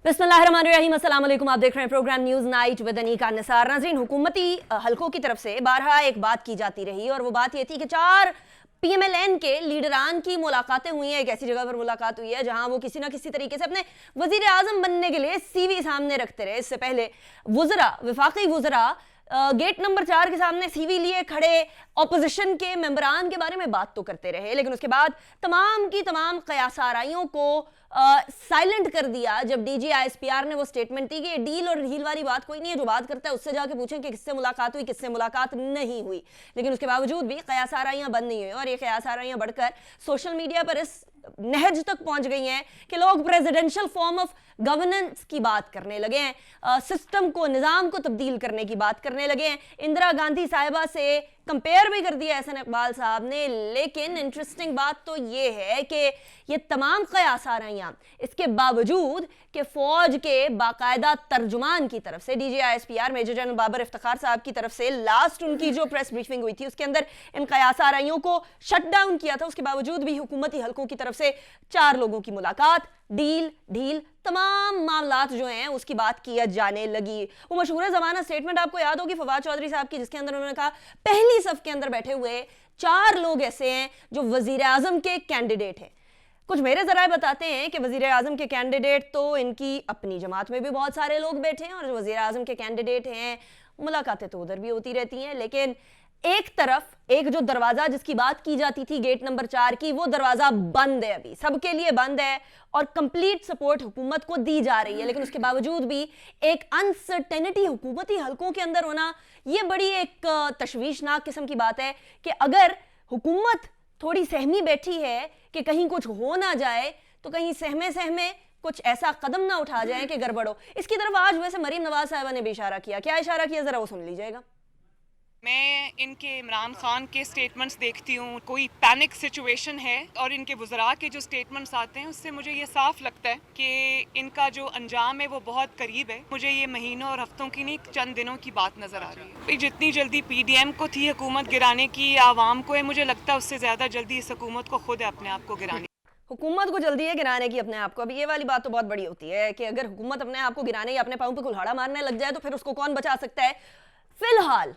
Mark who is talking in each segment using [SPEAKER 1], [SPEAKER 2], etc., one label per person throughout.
[SPEAKER 1] बिस्मिल्लाहिर्रहमानिर्रहीम, अस्सलाम वालेकुम। आप देख रहे हैं programme news night with Anika Nisar. नाज़रीन, हुकूमती हलकों की तरफ से बारहा एक बात की जाती रही और वो बात ये थी कि 4 पीएमएलएन के लीडरान की मुलाकातें हुई हैं। एक ऐसी जगह पर मुलाकात हुई है जहां वो किसी ना किसी तरीके से अपने वजीर आजम बनने के लिए सीवी सामने रखते रहे। इससे पहले वफाकी वुजरा गेट नंबर 4 के सामने सीवी लिए खड़े ऑपोजिशन के मेंबरान के बारे में बात तो करते रहे, लेकिन उसके बाद तमाम की तमाम कयासाराइयों को साइलेंट कर दिया जब डीजी आईएसपीआर ने वो स्टेटमेंट दी कि डील और ढील वाली बात कोई नहीं है। जो बात करता है उससे जाके पूछें कि किससे मुलाकात हुई, किससे मुलाकात नहीं हुई। लेकिन उसके बावजूद भी कयासाराइयां बंद नहीं हुई और ये कयासाराइयां बढ़कर सोशल मीडिया पर इस नहज तक पहुंच गई हैं कि लोग प्रेसिडेंशियल फॉर्म ऑफ गवर्नेंस की बात करने लगे हैं, सिस्टम को, निज़ाम को तब्दील करने की बात करने लगे हैं। इंदिरा गांधी साहिबा से कंपेयर भी कर दिया एहसन इकबाल साहब ने। लेकिन इंटरेस्टिंग बात तो ये है कि ये तमाम कयासाराइयां इसके बावजूद कि फौज के बाकायदा तर्जुमान की तरफ से DG ISPR major general Babar Iftikhar साहब की तरफ से लास्ट उनकी जो प्रेस ब्रीफिंग हुई थी उसके अंदर इन कयासाराइयों को शट डाउन किया था। उसके बावजूद भी हुकूमती हलकों की तरफ से 4 लोगों की मुलाकात, डील ढील, तमाम मामलात जो हैं उसकी बात की जाने लगी। वो मशहूर ज़माना स्टेटमेंट आपको याद होगी फवाद चौधरी साहब की, जिसके अंदर उन्होंने कहा पहली सफ के अंदर बैठे हुए 4 लोग ऐसे हैं जो वजीर आजम के कैंडिडेट हैं। कुछ मेरे जराए बताते हैं कि वजीर आजम के कैंडिडेट तो इनकी अपनी जमात में भी बहुत सारे लोग बैठे हैं और जो वजीर आजम के कैंडिडेट हैं मुलाकातें तो उधर भी होती रहती हैं। लेकिन एक तरफ एक जो दरवाजा जिसकी बात की जाती थी गेट नंबर 4 की, वो दरवाजा बंद है, अभी सबके लिए बंद है और कंप्लीट सपोर्ट हुकूमत को दी जा रही है। लेकिन उसके बावजूद भी एक अनसर्टेनिटी हुकूमती हलकों के अंदर होना, ये बड़ी एक तशवीशनाक किस्म की बात है कि अगर हुकूमत थोड़ी सहमी बैठी है कि कहीं कुछ हो ना जाए तो कहीं सहमे सहमे कुछ ऐसा कदम ना उठा जाए कि गड़बड़ हो। इसकी तरफ आज वैसे मरीम नवाज साहिबा ने भी इशारा किया। क्या इशारा किया, जरा वो सुन लीजिएगा।
[SPEAKER 2] मैं इनके इमरान खान के स्टेटमेंट्स देखती हूँ, कोई पैनिक सिचुएशन है और इनके वज़रा के जो स्टेटमेंट्स आते हैं उससे मुझे ये साफ लगता है कि इनका जो अंजाम है वो बहुत करीब है। मुझे ये महीनों और हफ्तों की नहीं, चंद दिनों की बात नज़र आ रही है। भाई जितनी जल्दी पीडीएम को थी हुकूमत गिराने की, आवाम को है, मुझे लगता है उससे ज़्यादा जल्दी इस हुकूमत को खुद है अपने आप को गिराने।
[SPEAKER 1] हुकूमत को जल्दी है गिराने की अपने आप को। अभी ये वाली बात तो बहुत बड़ी होती है कि अगर हुकूमत अपने आप को गिराने या अपने पाँव पे कुल्हाड़ा मारने लग जाए तो फिर उसको कौन बचा सकता है। फिलहाल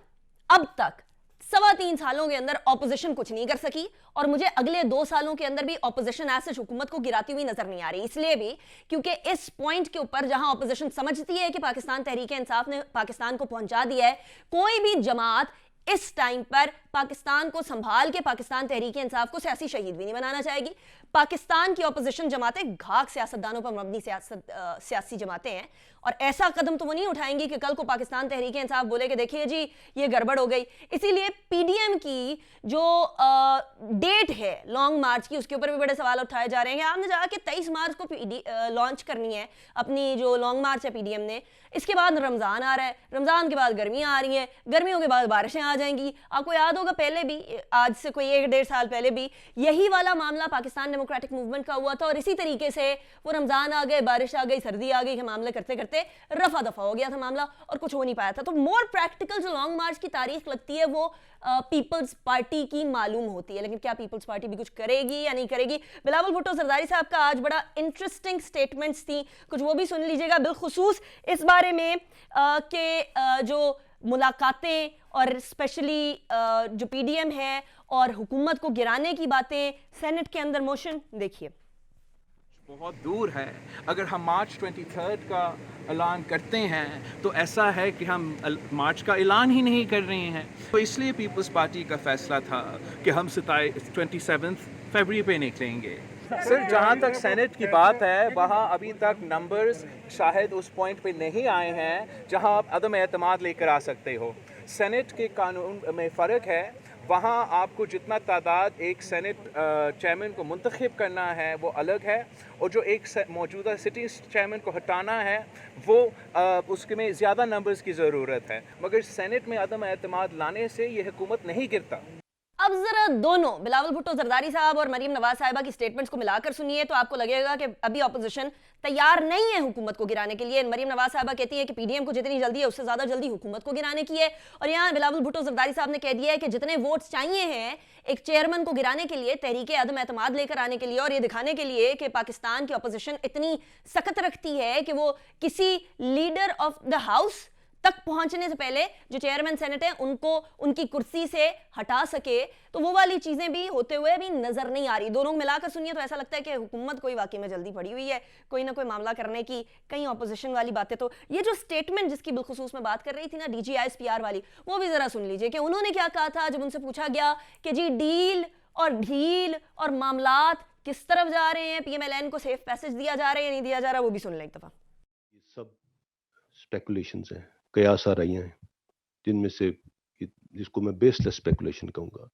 [SPEAKER 1] अब तक 3.25 सालों के अंदर ऑपोजिशन कुछ नहीं कर सकी और मुझे अगले 2 सालों के अंदर भी ऑपोजिशन ऐसे हुकूमत को गिराती हुई नजर नहीं आ रही। इसलिए भी क्योंकि इस पॉइंट के ऊपर जहां ऑपोजिशन समझती है कि पाकिस्तान तहरीक इंसाफ ने पाकिस्तान को पहुंचा दिया है, कोई भी जमात इस टाइम पर पाकिस्तान को संभाल के पाकिस्तान तहरीक इंसाफ को सियासी शहीद भी नहीं बनाना चाहेगी। पाकिस्तान की ऑपोजिशन जमातें घाक सियासतदानों पर मबनी सियासी जमातें हैं और ऐसा कदम तो वो नहीं उठाएंगी कि कल को पाकिस्तान तहरीक इंसाफ बोले कि देखिए जी ये गड़बड़ हो गई। इसीलिए पीडीएम की जो डेट है लॉन्ग मार्च की, उसके ऊपर भी बड़े सवाल उठाए जा रहे हैं। आपने कहा कि 23 मार्च को लॉन्च करनी है अपनी जो लॉन्ग मार्च है पीडीएम ने। इसके बाद रमज़ान आ रहा है, रमज़ान के बाद गर्मियाँ आ रही हैं, गर्मियों के बाद बारिशें आ जाएंगी। आपको याद होगा पहले भी, आज से कोई 1-1.5 साल पहले भी यही वाला मामला पाकिस्तान डेमोक्रेटिक मूवमेंट का हुआ था और इसी तरीके से वो रमज़ान आ गए, बारिश आ गई, सर्दी आ गई के मामले करते करते रफा दफा हो गया था मामला और कुछ हो नहीं पाया था। तो मोर प्रैक्टिकल जो लॉन्ग मार्च की तारीख लगती है वो पीपल्स पार्टी की मालूम होती है। लेकिन क्या पीपल्स पार्टी भी कुछ करेगी या नहीं करेगी? बिलावल भुट्टो जरदारी साहब का आज बड़ा इंटरेस्टिंग स्टेटमेंट्स थी, कुछ वो भी सुन लीजिएगा, बिलखुसूस इस बारे में कि जो मुलाकातें और स्पेशली जो पीडीएम है और हुकूमत को गिराने की बातें, सेनेट के अंदर मोशन देखिए।
[SPEAKER 3] बहुत दूर है। अगर हम मार्च 23 का ऐलान करते हैं तो ऐसा है कि हम मार्च का ऐलान ही नहीं कर रहे हैं। तो इसलिए पीपल्स पार्टी का फैसला था कि हम 27 फरवरी पे निकलेंगे। सर, जहाँ तक सेनेट की बात है वहाँ अभी तक नंबर्स शायद उस पॉइंट पे नहीं आए हैं जहाँ आप अदम एतमाद लेकर आ सकते हो। सेनेट के कानून में फ़र्क है, वहाँ आपको जितना तादाद एक सेनेट चेयरमैन को मुंतखब करना है वो अलग है और जो एक मौजूदा सिटिंग चेयरमैन को हटाना है वो उसके में ज़्यादा नंबर्स की ज़रूरत है। मगर सेनेट में अदम एतमाद लाने से ये हुकूमत नहीं गिरता।
[SPEAKER 1] अब जरा दोनों बिलावल भुट्टो जरदारी साहब और मरीम नवाज साहिबा की स्टेटमेंट्स को मिलाकर सुनिए तो आपको लगेगा कि अभी ऑपोजिशन तैयार नहीं है हुकूमत को गिराने के लिए। मरीम नवाज साहिबा कहती है कि पीडीएम को जितनी जल्दी है उससे ज्यादा जल्दी हुकूमत को गिराने की है, और यहाँ बिलावल भुट्टो जरदारी साहब ने कह दिया है कि जितने वोट्स चाहिए हैं एक चेयरमैन को गिराने के लिए, तहरीक अदम एतमाद लेकर आने के लिए, और ये दिखाने के लिए कि पाकिस्तान की ऑपोजिशन इतनी सख्त रखती है कि वो किसी लीडर ऑफ द हाउस तक पहुंचने से पहले जो चेयरमैन सेनेट है उनको उनकी कुर्सी से हटा सके, तो वो वाली चीजें भी होते हुए अभी नजर नहीं आ रही। दोनों मिलाकर सुनिए तो ऐसा लगता है कि हुकूमत कोई वाकई में जल्दी पड़ी हुई है कोई ना कोई मामला करने की, कहीं ऑपोजिशन वाली बातें। तो ये जो स्टेटमेंट जिसकी बिलखुसूस में बात कर रही थी ना DGISPR वाली, वो भी जरा सुन लीजिए कि उन्होंने क्या कहा था जब उनसे पूछा गया कि जी डील और ढील और मामलात किस तरफ जा रहे हैं, PMLN को सेफ पैसेज दिया जा रहा है या नहीं दिया जा रहा, वो भी सुन लें एक दफा।
[SPEAKER 4] ये सब स्पेकुलेशंस हैं, कयास आ रही हैं, जिनमें से जिसको मैं बेसलेस स्पेकुलेशन कहूँगा।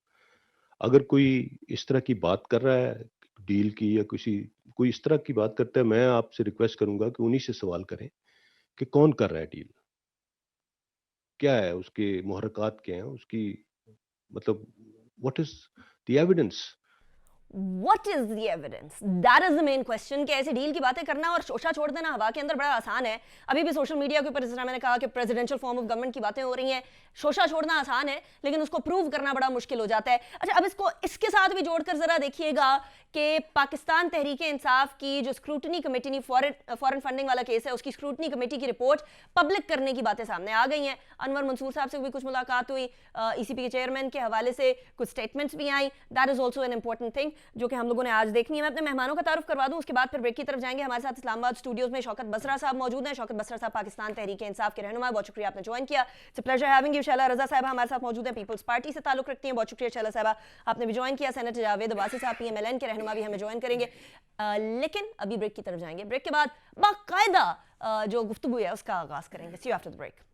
[SPEAKER 4] अगर कोई इस तरह की बात कर रहा है डील की या कोई इस तरह की बात करता है, मैं आपसे रिक्वेस्ट करूंगा कि उन्हीं से सवाल करें कि कौन कर रहा है डील, क्या है उसके मुहर्रकात, क्या है उसकी, मतलब what is the evidence.
[SPEAKER 1] What is the evidence? That is the main question। कि ऐसे डील की बातें करना और शोशा छोड़ देना हवा के अंदर बड़ा आसान है। अभी भी सोशल मीडिया के ऊपर, जिस तरह मैंने कहा कि प्रेसिडेंशियल फॉर्म ऑफ गवर्नमेंट की बातें हो रही हैं, शोशा छोड़ना आसान है लेकिन उसको प्रूव करना बड़ा मुश्किल हो जाता है। अच्छा, अब इसको इसके साथ भी जोड़कर जरा देखिएगा कि पाकिस्तान तहरीक इंसाफ की जो स्क्रूटनी कमेटी ने फॉरेन फंडिंग वाला केस है, उसकी स्क्रूटनी कमेटी की रिपोर्ट पब्लिक करने की बातें सामने आ गई हैं। अनवर मंसूर साहब से भी कुछ मुलाकात हुई, ECP के चेयरमैन के हवाले से कुछ स्टेटमेंट्स भी आई। That is also an important thing जो कि हम लोगों ने आज देखनी है। मैं अपने मेहमानों का तारुफ करवा दूं, उसके बाद फिर ब्रेक की तरफ जाएंगे। हमारे साथ इस्लामाबाद स्टूडियोज में शौकत बसरा साहब मौजूद हैं। शौकत बसरा साहब पाकिस्तान तहरीक इंसाफ के रहनुमा, बहुत शुक्रिया आपने ज्वाइन किया। It's a pleasure having you. Shaila Raza Sahab हमारे साथ मौजूद हैं, पीपल्स पार्टी से ताल्लुक रखती हैं, बहुत शुक्रिया शैला साहब आपने भी ज्वाइन किया। सेनेटर जावेद अब्बासी साहब PMLN के रहनुमा भी हमें ज्वाइन करेंगे। लेकिन अभी ब्रेक की तरफ जाएंगे, ब्रेक के बाद बाकायदा जो गुफ्तगू है उसका आगाज करेंगे। See you after the break.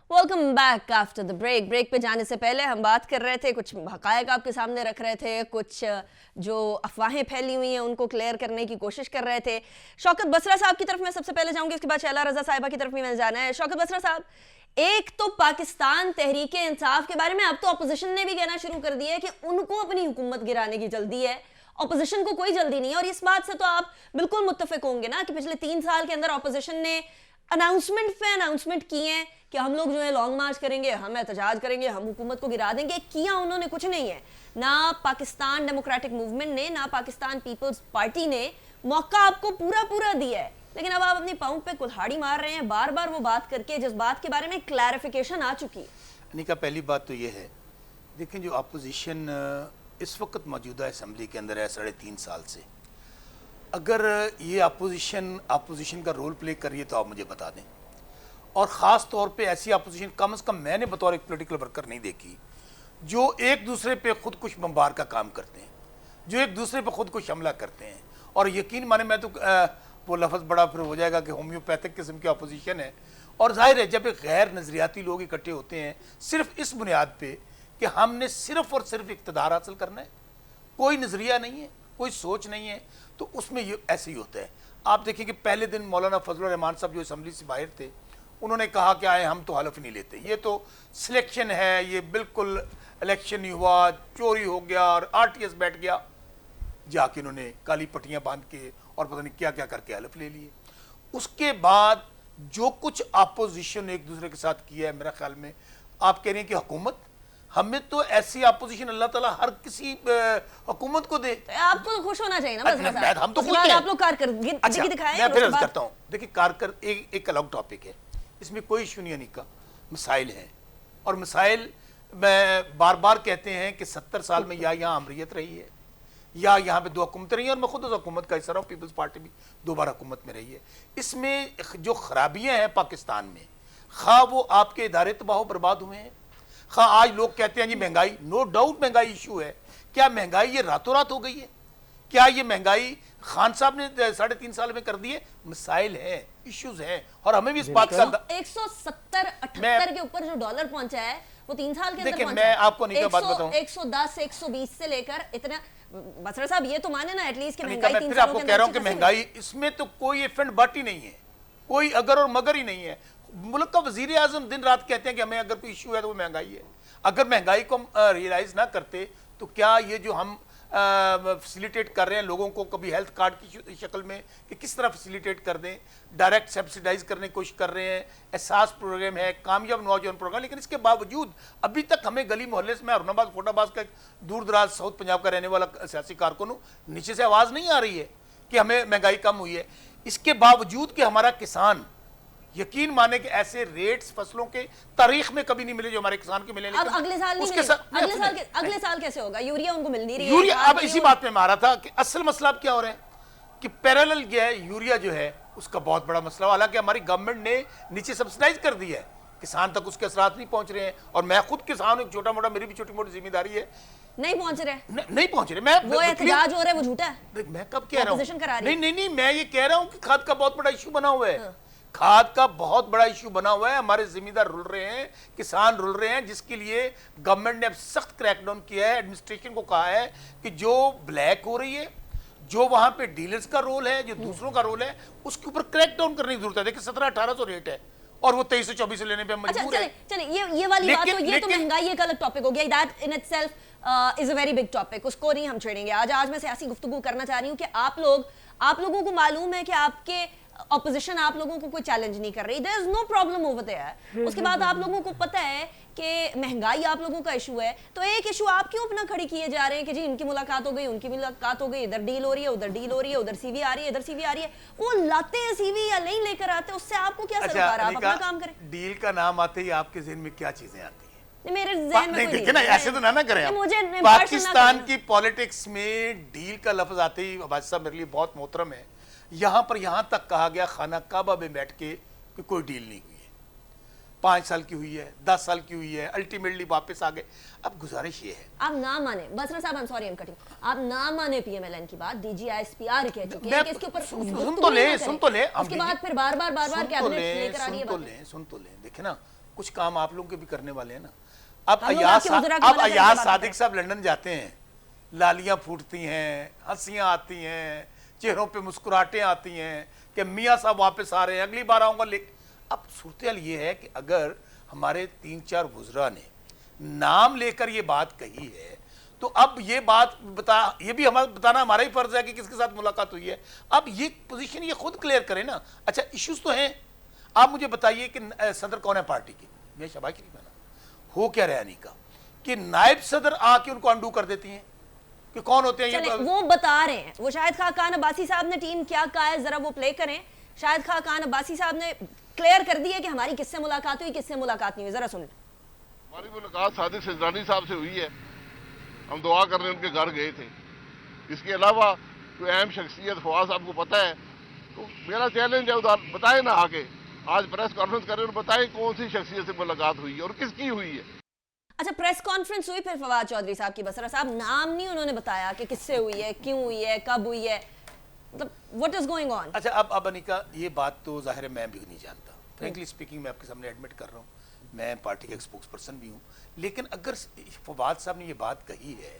[SPEAKER 1] Welcome back after the break. Break पे जाने से पहले हम बात कर रहे थे, कुछ हकायक आपके सामने रख रहे थे, कुछ जो अफवाहें फैली हुई हैं उनको क्लियर करने की कोशिश कर रहे थे। शौकत बसरा साहब की तरफ मैं सबसे पहले जाऊंगी, उसके बाद शैला रजा साहिबा की तरफ भी मैंने जाना है। शौकत बसरा साहब, एक तो पाकिस्तान तहरीक इंसाफ के बारे में अब तो अपोजिशन ने भी कहना शुरू कर दिया है कि उनको अपनी हुकूमत गिराने की जल्दी है, ऑपोजिशन को कोई जल्दी नहीं है। और इस बात से तो आप बिल्कुल मुत्तफिक होंगे ना कि पिछले 3 साल के अंदर ऑपोजिशन ने अनाउंसमेंट पे अनाउंसमेंट किए हैं कि हम लोग जो है लॉन्ग मार्च करेंगे, हम एहतजाज करेंगे, हम हुकूमत को गिरा देंगे। किया उन्होंने कुछ नहीं है। ना पाकिस्तान डेमोक्रेटिक मूवमेंट ने, ना पाकिस्तान पीपल्स पार्टी ने मौका आपको पूरा दिया है, लेकिन अब आप अपनी पाँव पे कुल्हाड़ी मार रहे हैं बार बार वो बात करके जिस बात के बारे में क्लैरिफिकेशन आ चुकी है।
[SPEAKER 5] अनिका, पहली बात तो ये है, देखें जो अपोजिशन इस वक्त मौजूदा असम्बली के अंदर है 3.5 साल से, अगर ये अपोजिशन का रोल प्ले कर रही है तो आप मुझे बता दें। और ख़ास तौर पे ऐसी अपोजिशन कम से कम मैंने बतौर एक पॉलिटिकल वर्कर नहीं देखी जो एक दूसरे पे खुदकुश बम्बार का काम करते हैं, जो एक दूसरे पे खुदकुश हमला करते हैं। और यकीन माने, मैं तो वो लफ्ज़ बड़ा फिर हो जाएगा कि होम्योपैथिक किस्म की अपोजिशन है। और जाहिर है जब एक गैर नज़रियाती लोग इकट्ठे होते हैं सिर्फ इस बुनियाद पे कि हमने सिर्फ और सिर्फ इक़्तिदार हासिल करना है, कोई नज़रिया नहीं है, कोई सोच नहीं है, तो उसमें ये ऐसे ही होता है। आप देखिए कि पहले दिन मौलाना फजलुर रहमान साहब जो असम्बली से बाहर थे, उन्होंने कहा कि आए हम तो हलफ नहीं लेते, ये तो सिलेक्शन है, ये बिल्कुल इलेक्शन नहीं हुआ, चोरी हो गया और RTS बैठ गया। जाके उन्होंने काली पट्टियाँ बांध के और पता नहीं क्या क्या करके हलफ ले लिए। उसके बाद जो कुछ अपोजिशन ने एक दूसरे के साथ किया है, मेरा ख्याल में आप कह रहे हैं कि हुकूमत, हमें तो ऐसी अपोजिशन अल्लाह ताला हर किसी हुकूमत को दे।
[SPEAKER 1] आपको तो खुश होना चाहिए ना बस साहब।
[SPEAKER 5] हम तो
[SPEAKER 1] खुश हैं। आप लोग कारकर्दगी दिखाएं।
[SPEAKER 5] मैं फिर अर्ज करता हूँ, देखिए एक अलग टॉपिक है, इसमें कोई इशू नहीं है। का मसाइल हैं और मसाइल मैं बार बार कहते हैं कि 70 साल में या यहाँ अमरीत रही है या यहाँ पे 2 हुकूमतें रही हैं, और मैं खुद उस हुकूमत का हिस्सा रहा हूँ, पीपल्स पार्टी भी 2 बार हुकूमत में रही है। इसमें जो खराबियाँ हैं पाकिस्तान में, खा वो आपके इदारे तबाह बर्बाद हुए हैं, खा आज लोग कहते हैं जी महंगाई, नो डाउट महंगाई इशू है क्या महंगाई ये रातों रात हो गई है? क्या ये महंगाई खान साहब ने 3.5 साल में कर दी है? मसाइल है, इश्यूज हैं, और हमें भी इस बात का
[SPEAKER 1] 170-78 के ऊपर जो डॉलर पहुंचा है वो 3 साल के अंदर
[SPEAKER 5] देखिए,
[SPEAKER 1] पहुंचा
[SPEAKER 5] मैं
[SPEAKER 1] है।
[SPEAKER 5] आपको नहीं का बात बताऊं,
[SPEAKER 1] 110 120 से लेकर इतना, बसरा साहब ये तो माने ना एटलीस्ट कि
[SPEAKER 5] मैं
[SPEAKER 1] महंगाई 3
[SPEAKER 5] फिर
[SPEAKER 1] सालों
[SPEAKER 5] आपको
[SPEAKER 1] के
[SPEAKER 5] कह रहा हूं
[SPEAKER 1] अंदर
[SPEAKER 5] कि
[SPEAKER 1] अच्छी
[SPEAKER 5] महंगाई इसमें तो कोई इफ एंड बट ही नहीं है, कोई अगर और मगर ही नहीं है। मुल्क का वजीर आजम दिन रात कहते हैं कि हमें अगर कोई इशू है तो वो महंगाई है। अगर महंगाई को हम रियलाइज ना करते तो क्या ये जो हम फैसिलिटेट कर रहे हैं लोगों को, कभी हेल्थ कार्ड की शक्ल में कि किस तरह फैसिलिटेट कर दें, डायरेक्ट सब्सिडाइज करने की कोशिश कर रहे हैं, एहसास प्रोग्राम है, कामयाब नौजवान प्रोग्राम, लेकिन इसके बावजूद अभी तक हमें गली मोहल्ले से, मैं अरुणाबाद फोटाबाद का दूर दराज साउथ पंजाब का रहने वाला सियासी कारकुन हूँ, नीचे से आवाज़ नहीं आ रही है कि हमें महंगाई कम हुई है। इसके बावजूद कि हमारा किसान, यकीन माने कि ऐसे रेट्स फसलों के तारीख में कभी नहीं मिले जो हमारे किसान को मिले।
[SPEAKER 1] अब अगले साल नहीं मिलेगा, अगले साल कैसे होगा? यूरिया उनको मिल नहीं रही है।
[SPEAKER 5] यूरिया, अब इसी बात पे मारा था कि असल मसला अब क्या हो रहा है कि पैरेलल ये है, यूरिया जो है उसका बहुत बड़ा मसला, हालांकि हमारी गवर्नमेंट ने नीचे सब्सिडाइज कर दी है, किसान तक उसके असरात नहीं पहुंच रहे हैं। और मैं खुद किसान हूं, छोटा मोटा, मेरी भी छोटी मोटी जिम्मेदारी है।
[SPEAKER 1] नहीं पहुंच रहे,
[SPEAKER 5] नहीं पहुंच रहे। मैं
[SPEAKER 1] वो एहतजाज हो रहा है, वो झूठा है।
[SPEAKER 5] मैं कब कह रहा
[SPEAKER 1] Opposition करा
[SPEAKER 5] हूं?
[SPEAKER 1] रही है।
[SPEAKER 5] नहीं, मैं ये कह रहा हूं कि खाद का बहुत बड़ा इशू बना हुआ है। खाद का बहुत बड़ा इशू बना हुआ है, हमारे जिम्मेदार रुल रहे हैं, किसान रुल रहे हैं, जिसके लिए गवर्नमेंट ने अब सख्त क्रैकडाउन किया है। एडमिनिस्ट्रेशन को कहा है कि जो ब्लैक हो रही है, जो वहां पे डीलर्स का रोल है, जो दूसरों का रोल है, उसके ऊपर क्रैकडाउन करने की जरूरत है। देखिए 1700-1800 रेट है और वो 2324 लेने पे
[SPEAKER 1] अच्छा,
[SPEAKER 5] मजबूर है।
[SPEAKER 1] चले ये वाली बात तो, ये तो
[SPEAKER 5] लेकिन
[SPEAKER 1] महंगाई एक अलग टॉपिक हो गया। That in itself is a very big topic, उसको नहीं हम छेड़ेंगे आज मैं सियासी गुफ्तगू करना चाह रही हूँ कि आप लोगों को मालूम है कि आपके ऑपोजिशन आप लोगों को कोई चैलेंज नहीं कर रही, there is no problem over there. उसके बाद आप लोगों को पता है कि महंगाई आप लोगों का इशू है, तो एक इशू आप क्यों अपना खड़ी किए जा रहे हैं कि जी इनकी मुलाकात हो गई, उनकी मुलाकात हो गई, इधर डील हो रही है, उधर डील हो रही है, उधर सीवी आ रही है, इधर सीवी आ रही है। वो लाते हैं सीवी या नहीं लेकर आते, उससे आपको क्या सरोकार? आप अपना काम करें।
[SPEAKER 5] डील का नाम आते ही आपके जहन में क्या चीजें आती हैं?
[SPEAKER 1] मेरे जहन में
[SPEAKER 5] देखिए ना, ऐसे तो ना करें आप।
[SPEAKER 1] मुझे
[SPEAKER 5] पाकिस्तान की पॉलिटिक्स में डील का लफ्ज आते ही अब्बास साहब मेरे लिए बहुत मोहतरम है। यहां पर यहां तक कहा गया खाना काबा में बैठ के कि कोई डील नहीं हुई है, 5 साल की हुई है, 10 साल की हुई है, अल्टीमेटली वापस आ गए। अब गुजारिश ये है,
[SPEAKER 1] आप ना माने, बसरा साहब, I am sorry I am cutting, आप ना माने पीएमएलएन की बात, डीजीआईएसपीआर कह चुके हैं कि इसके ऊपर
[SPEAKER 5] सुन तो ले।
[SPEAKER 1] उसके बाद फिर बार-बार कैबिनेट लेकर आ रही है।
[SPEAKER 5] सुन तो ले। देखिए ना, कुछ काम आप लोगों के भी करने वाले हैं ना। अब अयाज सादिक साहब लंदन जाते हैं, लालियां फूटती हैं, हंसियां आती हैं, चेहरों पे मुस्कुराहटें आती हैं कि मियाँ साहब वापस आ रहे हैं, अगली बार आऊंगा। अब सूरत ये है कि अगर हमारे 3-4 वुज़रा ने नाम लेकर ये बात कही है तो अब ये बात ये भी हमारा बताना हमारा ही फर्ज है कि किसके साथ मुलाकात हुई है। अब ये पोजीशन ये खुद क्लियर करें ना। अच्छा, इश्यूज तो हैं। आप मुझे बताइए कि सदर कौन है पार्टी की? मैं शबाज शरीफ है ना। हो क्या रहा नहीं का कि नायब सदर आके उनको अंडू कर देती हैं कि कौन होते हैं ये?
[SPEAKER 1] वो बता रहे हैं, वो शाहिद खान अब्बासी साहब ने टीम क्या कहा है, जरा वो प्ले करें। शाहिद खान अब्बासी साहब ने क्लियर कर दी है कि हमारी किससे मुलाकात हुई, किससे मुलाकात नहीं हुई, जरा सुन लें।
[SPEAKER 6] हमारी मुलाकात सादिक सिजरानी साहब से हुई है, हम दुआ करने उनके घर गए थे। इसके अलावा कोई अहम शख्सियत फवाद साहब को पता है तो मेरा चैलेंज है, उधर बताएं ना आके, आज प्रेस कॉन्फ्रेंस करें और बताएं कौन सी शख्सियत से मुलाकात हुई है और किसकी हुई है।
[SPEAKER 1] अच्छा, प्रेस कॉन्फ्रेंस हुई फिर फवाद चौधरी साहब की, बसरा साहब नाम नहीं उन्होंने बताया कि किससे हुई है, क्यों हुई है, कब हुई है, मतलब व्हाट इज गोइंग ऑन?
[SPEAKER 5] अच्छा, अब अनिका, ये बात तो जाहिर है मैं भी नहीं जानता, फ्रेंकली स्पीकिंग मैं आपके सामने एडमिट कर रहा हूँ, मैं पार्टी का स्पोक्स पर्सन भी हूँ। लेकिन अगर फवाद साहब ने ये बात कही है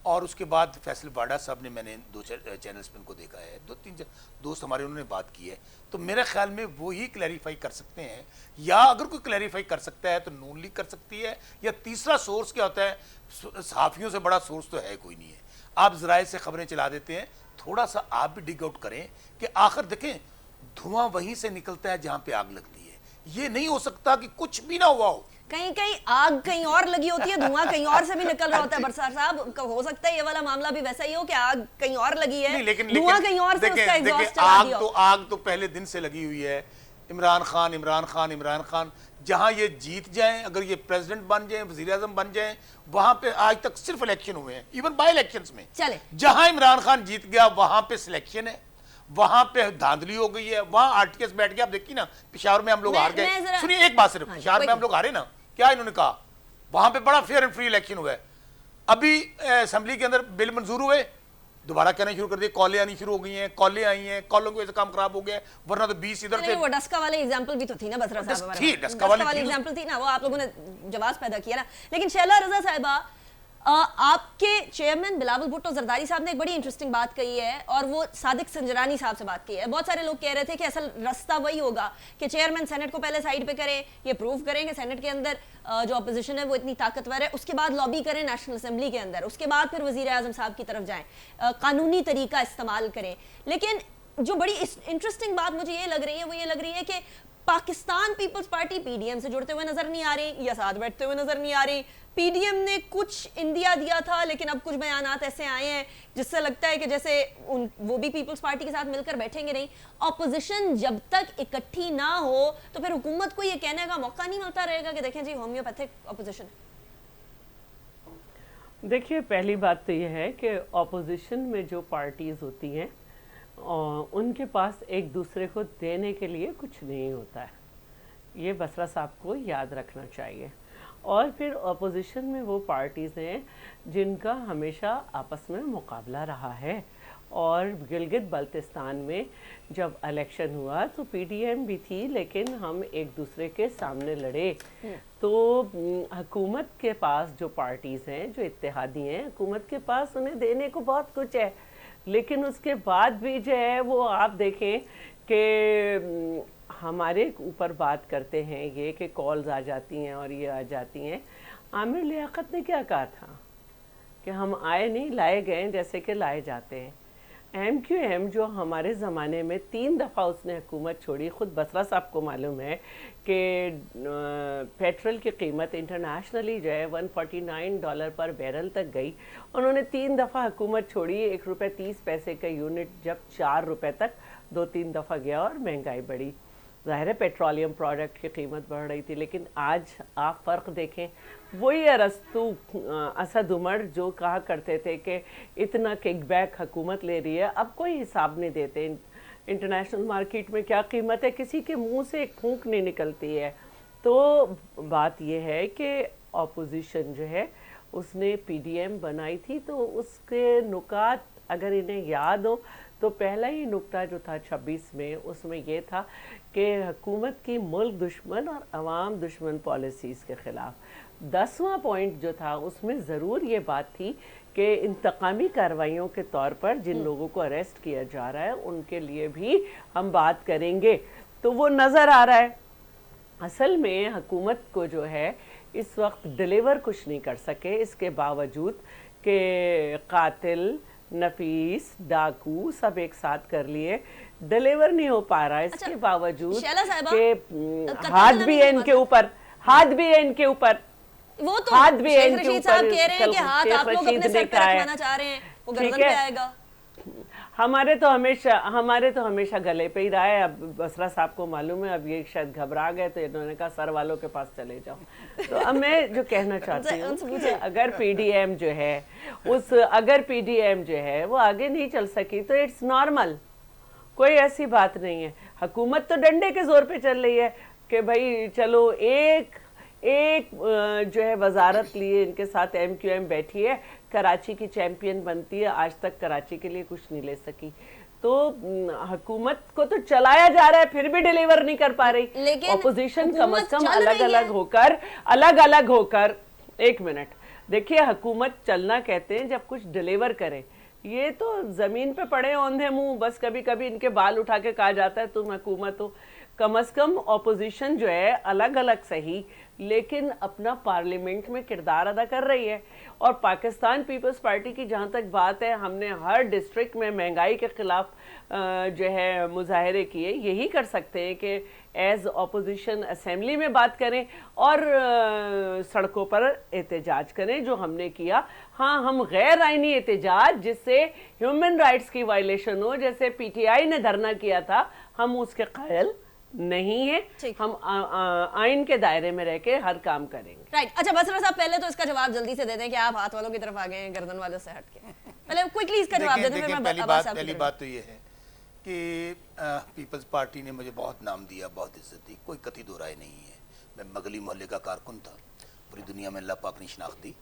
[SPEAKER 5] और उसके बाद फैसल वाडा साहब ने, मैंने 2 चैनल्स पे उनको देखा है, 2-3 दोस्त हमारे उन्होंने बात की है, तो मेरे ख्याल में वो ही क्लैरिफाई कर सकते हैं, या अगर कोई क्लैरिफाई कर सकता है तो नून लीग कर सकती है, या तीसरा सोर्स क्या होता है, सहाफ़ियों से बड़ा सोर्स तो है कोई नहीं है। आप ज़राए से खबरें चला देते हैं, थोड़ा सा आप भी डिग आउट करें कि आखिर देखें धुआं वहीं से निकलता है जहाँ पे आग लगती है। ये नहीं हो सकता कि कुछ भी ना हुआ हो,
[SPEAKER 1] कहीं आग कहीं और लगी होती है, धुआं कहीं और से भी निकल रहा होता है। बरसात साहब, हो सकता है ये वाला मामला भी वैसा ही हो कि आग कहीं और लगी है, धुआं कहीं और से उसका एग्जॉस्ट चला दिया हो।
[SPEAKER 5] आग तो पहले दिन से लगी हुई है। इमरान खान जहां ये जीत जाएं, अगर ये प्रेसिडेंट बन जाएं, वजीर आजम बन जाएं, वहां पे आज तक सिर्फ इलेक्शन हुए हैं, इवन बाय इलेक्शंस में।
[SPEAKER 1] चले,
[SPEAKER 5] जहां इमरान खान जीत गया वहां पे सिलेक्शन है, वहां पे धांधली हो गई है, वहां आरटीएस बैठ गया। आप देखिए ना, पेशावर में हम लोग हार गए। सुनिए एक बात सिर्फ, पेशावर में हम लोग हारे ना, क्या इन्होंने कहा, वहां पे बड़ा फेयर एंड फ्री इलेक्शन हुआ है। अभी असेंबली के अंदर बिल मंजूर हुए, दोबारा कहना शुरू कर दिए, कॉलें आनी शुरू हो गई हैं, कॉलें आई हैं, कॉलों की वजह से काम खराब हो गया है, वरना तो 20 इधर से
[SPEAKER 1] वो डस्का वाले एग्जांपल भी तो थी ना बसरा साहब हमारे
[SPEAKER 5] थी,
[SPEAKER 1] पास।
[SPEAKER 5] डस्का वाली थी।
[SPEAKER 1] एग्जांपल थी ना, वो आप लोगों ने जवाब पैदा किया ना। लेकिन शैला रजा साहिबा, आपके चेयरमैन बिलावल भुट्टो जरदारी साहब ने एक बड़ी इंटरेस्टिंग बात कही है, और वो सादिक संजरानी साहब से बात की है। बहुत सारे लोग कह रहे थे कि असल रास्ता वही होगा कि चेयरमैन सेनेट को पहले साइड पे करें, ये प्रूव करें कि सेनेट के अंदर जो अपोजिशन है वो इतनी ताकतवर है, उसके बाद लॉबी करें नेशनल असेंबली के अंदर, उसके बाद फिर वजीर आजम साहब की तरफ जाएं, कानूनी तरीका इस्तेमाल करें। लेकिन जो बड़ी इंटरेस्टिंग बात मुझे ये लग रही है, वो ये लग रही है कि पाकिस्तान पीपल्स पार्टी पीडीएम से जुड़ते हुए नजर नहीं आ रही या साथ बैठते हुए नजर नहीं आ रही। पीडीएम ने कुछ इंदिया दिया था, लेकिन अब कुछ बयानात ऐसे आए हैं जिससे लगता है कि जैसे वो भी पीपल्स पार्टी के साथ मिलकर बैठेंगे नहीं। ऑपोजिशन जब तक इकट्ठी ना हो तो फिर हुकूमत को ये कहने का मौका नहीं मिलता रहेगा कि देखें जी होम्योपैथिक ऑपोजिशन।
[SPEAKER 7] देखिए, पहली बात तो ये है कि ऑपोजिशन में जो पार्टीज होती हैं उनके पास एक दूसरे को देने के लिए कुछ नहीं होता है, ये बसरा साहब को याद रखना चाहिए। और फिर ऑपोजिशन में वो पार्टीज़ हैं जिनका हमेशा आपस में मुकाबला रहा है, और गिलगित बल्तिस्तान में जब इलेक्शन हुआ तो पीडीएम भी थी, लेकिन हम एक दूसरे के सामने लड़े। तो हुकूमत के पास जो पार्टीज़ हैं, जो इत्तेहादी हैं, हुकूमत के पास उन्हें देने को बहुत कुछ है, लेकिन उसके बाद भी जो है वो आप देखें कि हमारे ऊपर बात करते हैं ये कि कॉल्स आ जाती हैं और ये आ जाती हैं। आमिर लियाकत ने क्या कहा था कि हम आए नहीं, लाए गए जैसे कि लाए जाते हैं। MQM जो हमारे ज़माने में 3 दफ़ा उसने हुकूमत छोड़ी, ख़ुद बसरा साहब को मालूम है कि पेट्रोल की कीमत इंटरनेशनली जो है $149 पर बैरल तक गई। उन्होंने 3 दफ़ा हुकूमत छोड़ी, ₹1.30 का यूनिट जब 4 रुपये तक 2-3 दफ़ा गया और महंगाई बढ़ी। ज़ाहिर है पेट्रोलियम प्रोडक्ट की कीमत बढ़ रही थी, लेकिन आज आप फ़र्क देखें, वही अरस्तु असद उमर जो कहा करते थे कि इतना किकबैक हुकूमत ले रही है, अब कोई हिसाब नहीं देते। इंटरनेशनल मार्केट में क्या कीमत है, किसी के मुंह से एक फूंक नहीं निकलती है। तो बात यह है कि ऑपोजिशन जो है उसने पीडीएम बनाई थी, तो उसके नुकात अगर इन्हें याद हो तो पहला ही नुक्ता जो था 26 में, उसमें यह था कि हुकूमत की मुल्क दुश्मन और अवाम दुश्मन पॉलिसीज़ के ख़िलाफ़। 10वां पॉइंट जो था उसमें ज़रूर ये बात थी कि इंतकामी कार्रवाइयों के तौर पर जिन लोगों को अरेस्ट किया जा रहा है उनके लिए भी हम बात करेंगे। तो वो नज़र आ रहा है असल में हुकूमत को जो है इस वक्त डिलीवर कुछ नहीं कर सके, इसके बावजूद कि कातिल, नफीस, डाकू सब एक साथ कर लिए, डिलीवर नहीं हो पा रहा है। इसके बावजूद कि हाथ भी है इनके ऊपर, हाथ भी है इनके ऊपर,
[SPEAKER 1] वो तो
[SPEAKER 7] हाथ भी है
[SPEAKER 1] शेख
[SPEAKER 7] इनके
[SPEAKER 1] रशीद साहब
[SPEAKER 7] ऊपर।
[SPEAKER 1] कह रहे हैं कि हाथ आप लोग अपने सर पे रखवाना चाह रहे हैं, वो गर्दन पे आएगा।
[SPEAKER 7] हमारे तो हमेशा गले पे ही रहा है। अब बसरा साहब को मालूम है, अब ये शायद घबरा गए तो इन्होंने कहा सर वालों के पास चले जाओ। तो अब मैं जो कहना चाहती हूँ कि अगर पीडीएम जो है वो आगे नहीं चल सकी तो इट्स नॉर्मल, कोई ऐसी बात नहीं है। हुकूमत तो डंडे के जोर पे चल रही है कि भाई चलो एक जो है वजारत लिए इनके साथ MQM बैठी है, कराची की चैंपियन बनती है, आज तक कराची के लिए कुछ नहीं ले सकी। तो हुकूमत को तो चलाया जा रहा है, फिर भी डिलीवर नहीं कर पा रही। ऑपोजिशन कम से कम अलग अलग होकर एक मिनट देखिए, हुकूमत चलना कहते हैं जब कुछ डिलीवर करे। ये तो जमीन पे पड़े औंधे मुंह, बस कभी कभी इनके बाल उठा के कहा जाता है तुम हुकूमत हो। कम से कम ऑपोजिशन जो है अलग अलग सही, लेकिन अपना पार्लियामेंट में किरदार अदा कर रही है। और पाकिस्तान पीपल्स पार्टी की जहाँ तक बात है, हमने हर डिस्ट्रिक्ट में महंगाई के ख़िलाफ़ जो है मुजाहरे किए। यही कर सकते हैं कि एज ऑपोजिशन असेंबली में बात करें और सड़कों पर एहतजाज करें, जो हमने किया। हाँ, हम गैर आइनी एहतजाज जिससे ह्यूमन राइट्स की वायलेशन हो, जैसे PTI ने धरना किया था, हम उसके कायल नहीं है। हम आइन के दायरे में रह के हर काम करेंगे।
[SPEAKER 1] राइट। अच्छा बसरा साहब, पहले तो इसका जवाब जल्दी से दे दें कि आप हाथ वालों की तरफ आ गए हैं गर्दन वालों से हट के। पहले क्विकली इसका जवाब दे दें।
[SPEAKER 5] पहली बात तो ये है कि पीपल्स पार्टी ने मुझे बहुत नाम दिया, बहुत इज्जत दी, कोई कतई दो राय नहीं है। मैं मगली मोहल्ले का कारकुन था, पूरी दुनिया में अल्लाह पाक ने शनाख्त दी,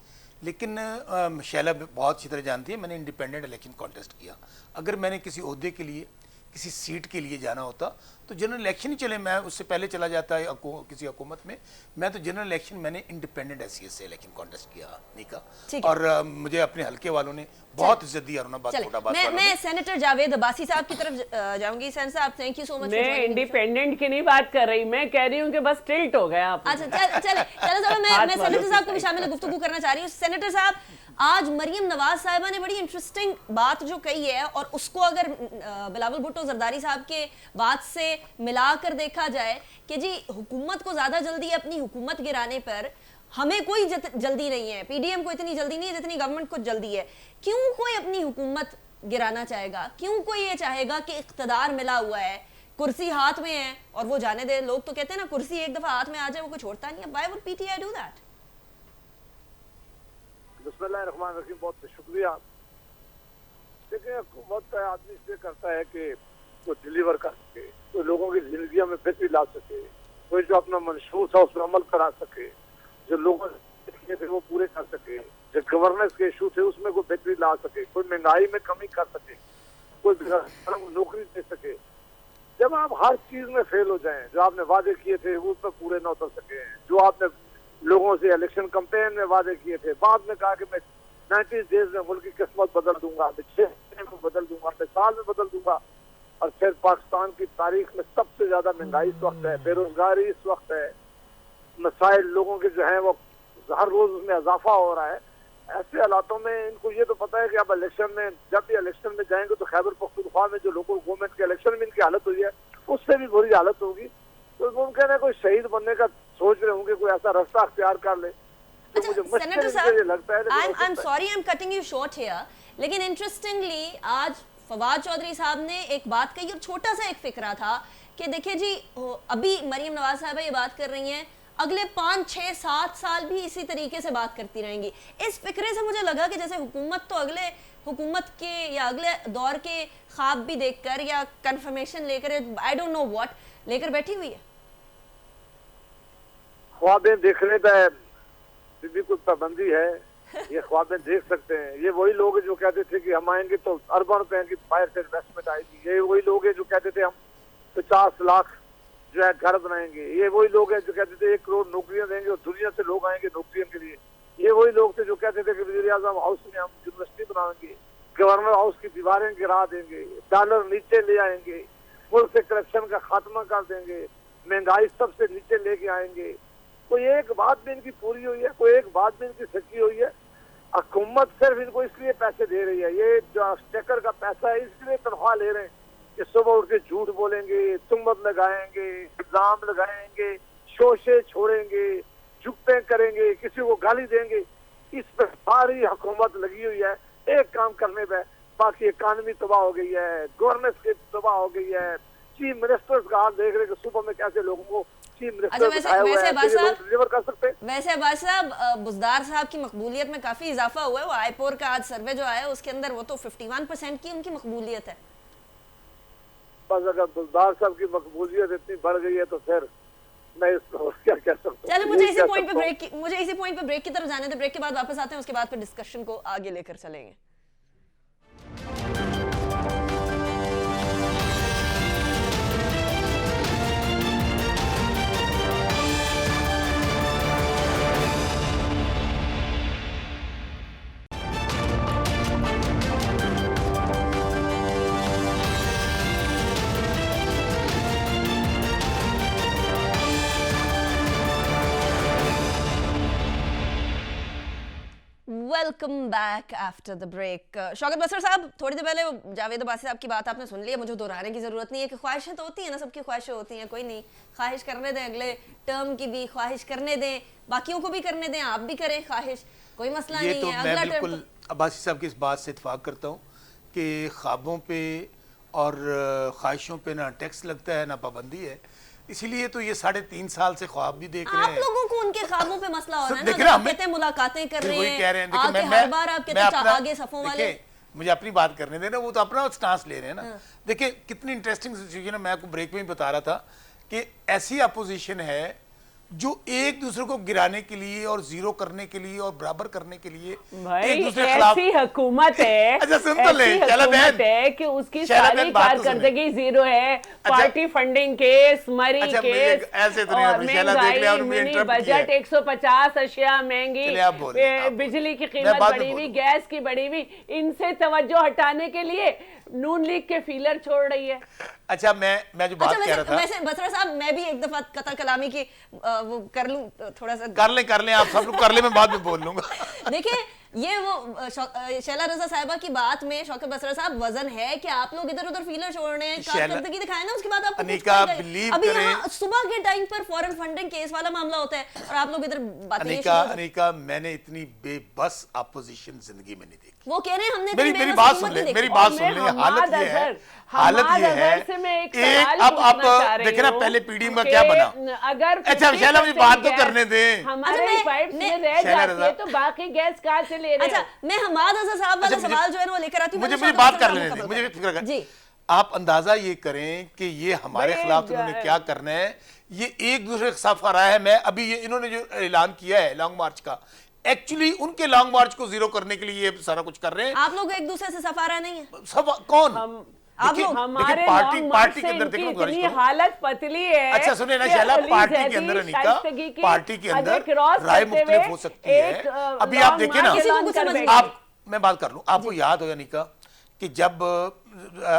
[SPEAKER 5] लेकिन शैला बहुत अच्छी तरह जानती है, मैंने इंडिपेंडेंट इलेक्शन कॉन्टेस्ट किया। अगर मैंने किसी ओहदे के लिए, किसी सीट के लिए जाना होता तो जनरल इलेक्शन ही चले, मैं उससे पहले चला जाता है किसी हुकूमत में। मैं तो जनरल इलेक्शन मैंने इंडिपेंडेंट हैसियत से इलेक्शन कॉन्टेस्ट किया निका,
[SPEAKER 1] ठीक है।
[SPEAKER 5] और मुझे अपने हल्के वालों ने बहुत इज्जत दी, अरुणाबाद
[SPEAKER 1] चले,
[SPEAKER 5] कोटाबाद
[SPEAKER 1] मैं सेनेटर जावेद अब्बासी साहब की तरफ जाऊंगी। सेनेटर साहब, थैंक यू सो मच।
[SPEAKER 7] मैं इंडिपेंडेंट की नहीं बात कर रही, मैं कह रही हूँ कि बस टिल्ट हो गया आप।
[SPEAKER 1] अच्छा चलो चलो, मैं
[SPEAKER 7] हाथ
[SPEAKER 1] सेनेटर
[SPEAKER 7] वालों
[SPEAKER 1] साहब को
[SPEAKER 7] की
[SPEAKER 1] भी शामिल गुफ्तगू करना चाह रही हूँ। सेनेटर साहब, आज मरियम नवाज साहिबा ने बड़ी इंटरेस्टिंग बात जो कही है, और उसको अगर बिलावल भुट्टो जरदारी साहब के बात से मिलाकर देखा जाए कि जी हुकूमत को ज्यादा जल्दी है अपनी हुकूमत गिराने पर, हमें कोई जल्दी नहीं है, पीडीएम को इतनी जल्दी नहीं है जितनी गवर्नमेंट को जल्दी है। क्यों कोई अपनी हुकूमत गिराना चाहेगा? क्यों कोई ये चाहेगा कि इख्तदार मिला हुआ है, कुर्सी हाथ में है और वो जाने दे? लोग तो कहते हैं ना, कुर्सी एक दफा हाथ में आ जाए वो कुछ छोड़ता नहीं है। Why would PTI do that?
[SPEAKER 8] बिस्मिल्लाहिर्रहमानिर्रहीम, बहुत शुक्रिया। देखिए, हुकूमत आदमी इसलिए करता है कि वो डिलीवर कर सके, तो लोगों की जिंदगी में बेहतरी ला सके, कोई जो अपना मंशूर था उस पर अमल करा सके, जो लोगों ने थे वो पूरे कर सके, जो गवर्नेंस के इशू थे उसमें कोई बेहतरी ला सके, कोई महंगाई में कमी कर सके, कोई बेरोजगारों को नौकरी दे सके। जब आप हर चीज में फेल हो जाएं, जो आपने वादे किए थे वो उसमें पूरे न उतर सके, जो आपने लोगों से इलेक्शन कैंपेन में वादे किए थे, बाद में कहा कि मैं 90 डेज में मुल्क की किस्मत बदल दूंगा, मैं 6 महीने में बदल दूंगा, मैं साल में बदल दूंगा, और फिर पाकिस्तान की तारीख में सबसे ज्यादा महंगाई इस वक्त है, बेरोजगारी इस वक्त है, मसाइल लोगों के जो है वो हर रोज उसमें इजाफा हो रहा है। ऐसे हालातों में इनको ये तो पता है कि अब इलेक्शन में, जब भी इलेक्शन में जाएंगे तो खैबर पख्तूनख्वा में जो लोकल गवर्नमेंट के इलेक्शन में इनकी हालत हुई है उससे भी बुरी हालत होगी। तो मुमकिन है कोई शहीद बनने का सोच रहे होंगे, कोई ऐसा रास्ता अख्तियार कर ले जो मुझे मुश्किल लगता है।
[SPEAKER 1] I am sorry, I am cutting you short here, लेकिन इंटरेस्टिंगली आज फवाद चौधरी साहब ने एक बात कही और छोटा सा एक फिक्रा था कि देखिए जी, अभी मरियम नवाज साहिबा ये बात कर रही हैं, अगले 5, 6, 7 साल भी इसी तरीके से बात करती रहेंगी। इस फिक्रे से मुझे लगा कि जैसे हुकूमत तो अगले हुकूमत के या अगले दौर के ख्वाब भी देखकर या कंफर्मेशन लेकर, आई डोंट नो व्हाट, लेकर बैठी हुई है।
[SPEAKER 8] ख्वाबें देखने पे भी कोई पाबंदी है? ये ख्वाबें देख सकते हैं। ये वही लोग हैं जो कहते थे कि हम आएंगे तो अरबों रुपए की बाहर से इन्वेस्टमेंट आएगी। ये वही लोग हैं जो कहते थे हम 50 लाख जो है घर बनाएंगे। ये वही लोग हैं जो कहते थे 1 करोड़ नौकरियां देंगे और दुनिया से लोग आएंगे नौकरियों के लिए। ये वही लोग थे जो कहते थे कि वज़ीर आज़म हाउस में हम यूनिवर्सिटी बनाएंगे, गवर्नर हाउस की दीवारें गिरा देंगे, डॉलर नीचे ले आएंगे, मुल्क से करप्शन का खात्मा कर देंगे, महंगाई सबसे नीचे लेके आएंगे। कोई एक बात भी इनकी पूरी हुई है? कोई एक बात भी इनकी सच्ची हुई है? हुकूमत सिर्फ इनको इसलिए पैसे दे रही है, ये जो स्टेकर का पैसा है इसलिए तनख्वाह ले रहे हैं कि सुबह उठ के झूठ बोलेंगे, तुहमत लगाएंगे, इल्जाम लगाएंगे, शोशे छोड़ेंगे, जुगतें करेंगे, किसी को गाली देंगे। इस पर सारी हुकूमत लगी हुई है एक काम करने पे। बाकी इकानमी तबाह हो गई है, गवर्नेंस की तबाह हो गई है, चीफ मिनिस्टर्स का हाल देख रहे कि सुबह में कैसे लोगों को
[SPEAKER 1] अच्छा, वैसे अब्बास साहब, बुज़दार साहब की मकबूलियत में काफी इजाफा हुआ है। वो आईपोर का आज सर्वे जो आया उसके अंदर वो तो 51% की उनकी मकबूलियत है।
[SPEAKER 8] बस अगर बुज़दार साहब की मकबूलियत इतनी बढ़ गई है तो फिर मैं इसको क्या कह सकता हूँ।
[SPEAKER 1] चलो, मुझे इसी पॉइंट पे ब्रेक की तरफ जाने दे। ब्रेक के बाद वापस आते हैं, उसके बाद फिर डिस्कशन को आगे लेकर चलेंगे। Welcome back after the break. Shaukat Basar साहब, थोड़ी देर पहले जावेद अब्बासी साहब की बात आपने सुन ली है, मुझे दोहराने की जरूरत नहीं है कि ख्वाहिशें तो होती हैं ना, सबकी ख्वाहिशें होती हैं, कोई नहीं, ख्वाहिश करने दें, अगले टर्म की भी ख्वाहिश करने दें, बाकियों को भी करने दें, आप भी करें ख्वाहिश, कोई मसला नहीं
[SPEAKER 5] तो
[SPEAKER 1] है।
[SPEAKER 5] मैं बिल्कुल अब्बासी साहब की इस बात से इत्तेफाक करता हूँ कि ख्वाबों पे और ख्वाहिशों पे ना टैक्स लगता है ना पाबंदी है, इसीलिए तो ये 3.5 साल से ख्वाब भी देख रहे हैं।
[SPEAKER 1] आप लोगों को उनके ख्वाबों पे मसला हो रहा है
[SPEAKER 5] ना,
[SPEAKER 1] आप कहते हैं मुलाकातें कर रहे हैं, आके हर बार आप कहते हैं आगे सफों वाले।
[SPEAKER 5] मुझे अपनी बात करने देना, वो तो अपना स्टांस ले रहे हैं ना। देखिए कितनी इंटरेस्टिंग सिचुएशन है, मैं आपको ब्रेक में ही बता रहा था कि ऐसी अपोजिशन है जो एक दूसरे को गिराने के लिए और जीरो करने के लिए और बराबर करने के लिए
[SPEAKER 7] भाई
[SPEAKER 5] एक दूसरे के खिलाफ।
[SPEAKER 7] ऐसी हुकूमत है,
[SPEAKER 5] अच्छा सुन तो ले
[SPEAKER 7] ऐसी
[SPEAKER 5] शैला
[SPEAKER 7] हुकूमत
[SPEAKER 5] बहन,
[SPEAKER 7] है कि उसकी
[SPEAKER 5] शैला
[SPEAKER 7] सारी
[SPEAKER 5] बहन बात तो सुने।
[SPEAKER 7] कारकर्दगी जीरो है। पार्टी फंडिंग केस, मरी
[SPEAKER 5] अच्छा,
[SPEAKER 7] केस,
[SPEAKER 5] मुझे ऐसे तो नहीं
[SPEAKER 7] और
[SPEAKER 5] होता, शैला देख लिया और मुझे
[SPEAKER 7] मिनी
[SPEAKER 5] interrupt किया है।
[SPEAKER 7] बजट 150 अशिया महंगी,
[SPEAKER 5] चलिए आप बोलिए, आप बोलिए।
[SPEAKER 7] बिजली की
[SPEAKER 5] मैं
[SPEAKER 7] कीमत
[SPEAKER 5] बाद में
[SPEAKER 7] बढ़ी हुई,
[SPEAKER 5] बोलूंगा।
[SPEAKER 7] गैस की बढ़ी हुई, इनसे तवज्जो हटाने के लिए नून लीग के फीलर छोड़ रही है।
[SPEAKER 5] अच्छा मैं जो बात
[SPEAKER 1] अच्छा
[SPEAKER 5] कह रहा था,
[SPEAKER 1] वैसे बसरा साहब मैं भी एक दफा कतर कलामी की वो कर लूं थोड़ा सा।
[SPEAKER 5] कर लें आप सब लोग कर लें, मैं बाद में बोल लूंगा।
[SPEAKER 1] देखिए ये वो शैला रजा साहिबा की बात में शौकत बसरा साहब वजन है कि आप लोग इधर उधर फीलर छोड़ रहे हैं, कारकर्दगी दिखाए ना, उसके बाद आपको कुछ
[SPEAKER 5] अनिका,
[SPEAKER 1] फायदा है।
[SPEAKER 5] believe
[SPEAKER 1] अभी
[SPEAKER 5] करें-
[SPEAKER 1] यहाँ सुबह के टाइम पर फॉरेन फंडिंग केस वाला मामला होता है और आप लोग इधर बातें
[SPEAKER 5] अनिका मैंने इतनी बेबस अपोजिशन जिंदगी में नहीं देखी।
[SPEAKER 1] वो कह रहे हैं हमने
[SPEAKER 5] मेरी
[SPEAKER 1] इतनी
[SPEAKER 5] मेरी
[SPEAKER 1] बेबस
[SPEAKER 5] बात
[SPEAKER 1] हुकूमत
[SPEAKER 5] सुन ले,
[SPEAKER 1] नहीं
[SPEAKER 5] मेरी
[SPEAKER 1] देखी।
[SPEAKER 5] बात
[SPEAKER 7] और
[SPEAKER 5] सुन ले।
[SPEAKER 7] मैं
[SPEAKER 5] हालत ये है,
[SPEAKER 7] हमाद
[SPEAKER 5] हालत ये है,
[SPEAKER 7] अजहर से मैं एक सवाल
[SPEAKER 5] अब
[SPEAKER 7] पूछना चाह रही
[SPEAKER 5] देखे ना
[SPEAKER 7] हूँ
[SPEAKER 5] पहले पीडीएम का
[SPEAKER 7] कि
[SPEAKER 5] क्या बना।
[SPEAKER 7] अगर
[SPEAKER 5] अच्छा, शैला मुझे बात तो
[SPEAKER 7] 50%
[SPEAKER 5] करने दें।
[SPEAKER 7] हमारे
[SPEAKER 1] अच्छा,
[SPEAKER 7] पाइप्स
[SPEAKER 1] मैं-
[SPEAKER 7] में रह
[SPEAKER 5] शैला
[SPEAKER 7] जाती है
[SPEAKER 5] रजा।
[SPEAKER 7] तो बाकी गैस कहाँ से ले रहे
[SPEAKER 1] अच्छा
[SPEAKER 7] हैं?
[SPEAKER 1] मैं हमाद अजहर साहब वाला
[SPEAKER 5] अच्छा, मुझे-
[SPEAKER 1] सवाल जो है ना वो लेकर आती हूँ।
[SPEAKER 5] मुझे
[SPEAKER 1] पहले
[SPEAKER 5] बात
[SPEAKER 1] शौकत
[SPEAKER 5] कर
[SPEAKER 1] बसरा
[SPEAKER 5] लेने
[SPEAKER 1] साहब
[SPEAKER 5] दें,
[SPEAKER 1] को
[SPEAKER 5] मुझे
[SPEAKER 1] कबल
[SPEAKER 5] फिक्र कर।
[SPEAKER 1] जी
[SPEAKER 5] आप अंदाजा ये करें कि ये हमारे
[SPEAKER 7] भाई,
[SPEAKER 5] खिलाफ इन्होंने क्या करना है, ये एक दूसरे के साथ आ रहा है। मैं अभी ये इन्होंने जो ऐलान किया है लॉन्ग मार्च का, एक्चुअली उनके लॉन्ग मार्च को जीरो करने के लिए ये सारा कुछ कर रहे हैं।
[SPEAKER 1] आप लोग एक दूसरे से सफारा नहीं है।
[SPEAKER 5] सब कौन
[SPEAKER 1] आप
[SPEAKER 5] देखिए-
[SPEAKER 1] लोग-
[SPEAKER 7] हमारे
[SPEAKER 5] देखिए, पार्टी
[SPEAKER 7] लॉन्ग
[SPEAKER 5] पार्टी
[SPEAKER 7] मार्च
[SPEAKER 5] के अंदर
[SPEAKER 7] से
[SPEAKER 5] देखो
[SPEAKER 7] इनकी
[SPEAKER 5] गुजारिश
[SPEAKER 7] इतनी
[SPEAKER 5] करूं।
[SPEAKER 7] हालत पतली है।
[SPEAKER 5] अच्छा सुने ना
[SPEAKER 7] कि
[SPEAKER 5] शैला,
[SPEAKER 7] अली
[SPEAKER 5] पार्टी के
[SPEAKER 7] जैदी
[SPEAKER 5] अंदर अनिका,
[SPEAKER 7] शाइस्तगी की
[SPEAKER 5] पार्टी के अंदर
[SPEAKER 7] हदें क्रॉस
[SPEAKER 5] राय
[SPEAKER 7] करते
[SPEAKER 5] मुख्तलिफ
[SPEAKER 7] हुए
[SPEAKER 5] हो सकती है।
[SPEAKER 7] एक,
[SPEAKER 5] अभी आप
[SPEAKER 7] लॉन्ग
[SPEAKER 5] देखिए ना,
[SPEAKER 7] मार्च ऐलान
[SPEAKER 1] किसी को
[SPEAKER 7] कर
[SPEAKER 1] समझ
[SPEAKER 7] बैठे।
[SPEAKER 1] नहीं
[SPEAKER 5] आप मैं बात कर लूं, आपको याद हो अनिका कि जब